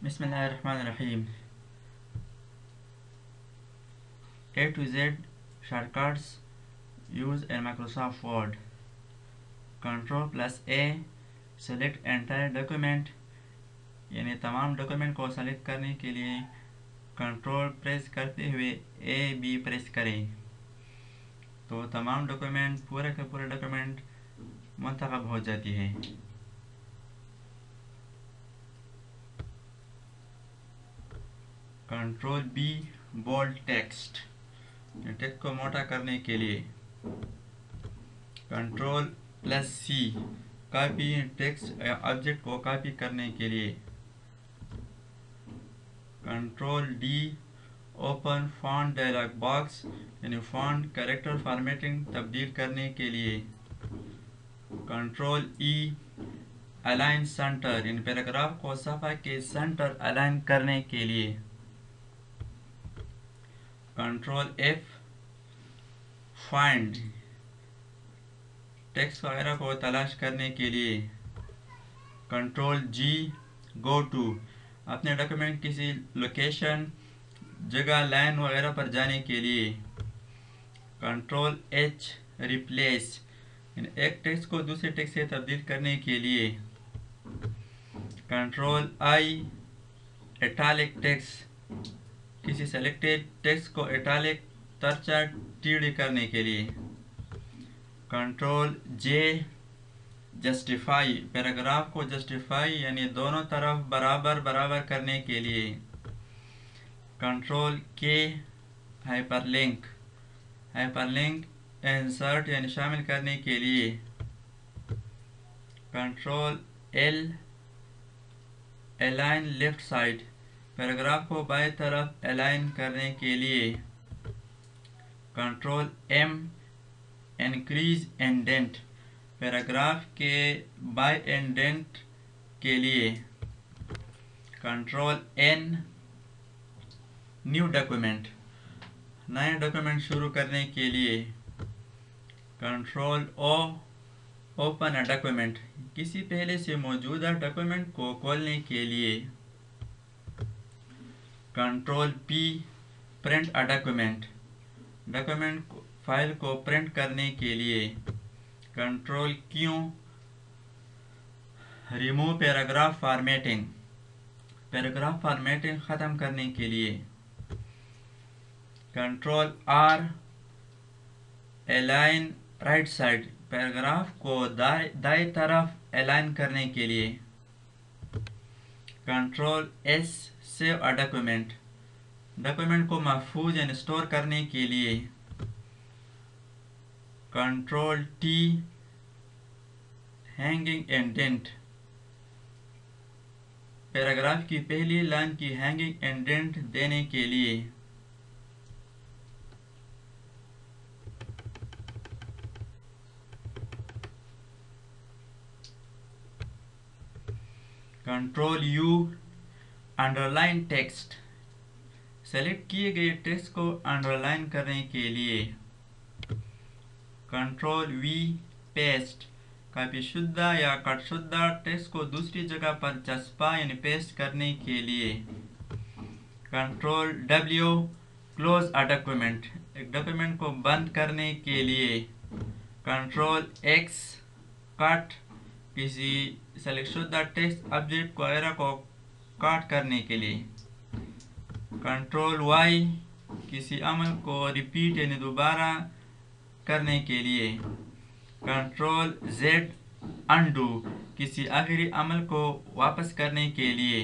Bismillahirrahmanirrahim. A to Z shortcuts used in Microsoft Word. Control plus A, select entire document, यानी तमाम document को select करने के लिए कंट्रोल प्रेस करते हुए A प्रेस करें तो तमाम डॉक्यूमेंट पूरे के पूरे डॉक्यूमेंट मुंतखब हो जाती है। Control B, bold text, text को मोटा करने के लिए। Control plus C, copy text object को कॉपी करने के लिए। Control D, open font dialog box, यानी फॉन्ट कैरेक्टर फॉर्मेटिंग तब्दील करने के लिए। कंट्रोल E, अलाइन सेंटर, इन पैराग्राफ को सफ़ा के सेंटर अलाइन करने के लिए। कंट्रोल F, फाइंड, टेक्स्ट वगैरह को तलाश करने के लिए। कंट्रोल G, गो टू, अपने डॉक्यूमेंट किसी लोकेशन, जगह, लाइन वगैरह पर जाने के लिए। कंट्रोल H, रिप्लेस, एक टेक्स्ट को दूसरे टेक्स्ट से तब्दील करने के लिए। कंट्रोल I, इटैलिक टेक्स्ट, किसी सेलेक्टेड टेक्स्ट को इटैलिक तरचा टीढ़ी करने के लिए। कंट्रोल J, जस्टिफाई, पैराग्राफ को जस्टिफाई यानी दोनों तरफ बराबर बराबर करने के लिए। Control K, hyperlink, hyperlink insert यानी शामिल करने के लिए। Control L, align left side, paragraph को बाएं तरफ अलाइन करने के लिए। Control M, increase indent, paragraph के बाय इंडेंट के लिए। कंट्रोल N, न्यू डॉक्यूमेंट, नए डॉक्यूमेंट शुरू करने के लिए। Control O, open a document, किसी पहले से मौजूदा डॉक्यूमेंट को खोलने के लिए। Control P, print a document, document file को प्रिंट करने के लिए। Control Q, remove paragraph formatting, paragraph formatting ख़त्म करने के लिए। Control R, align right side, paragraph को दाएं तरफ अलाइन करने के लिए। Control S, save a document, document को महफूज यानी स्टोर करने के लिए। Control T, hanging indent, paragraph की पहली लाइन की हैंगिंग इंडेंट देने के लिए। Control U, underline text, select किए गए टेक्स्ट को अंडरलाइन करने के लिए। कंट्रोल V, पेस्ट, कॉपी शुदा या कट शुदा टेक्स्ट को दूसरी जगह पर चस्पा यानी पेस्ट करने के लिए। Control W, close a document, एक डॉक्यूमेंट को बंद करने के लिए। कंट्रोल X, कट, किसी सेलेक्ट शुदा टेक्स्ट ऑब्जेक्ट वगैरह को कट करने के लिए। कंट्रोल Y, किसी अमल को रिपीट यानी दोबारा करने के लिए। कंट्रोल Z, अनडू, किसी आखिरी अमल को वापस करने के लिए।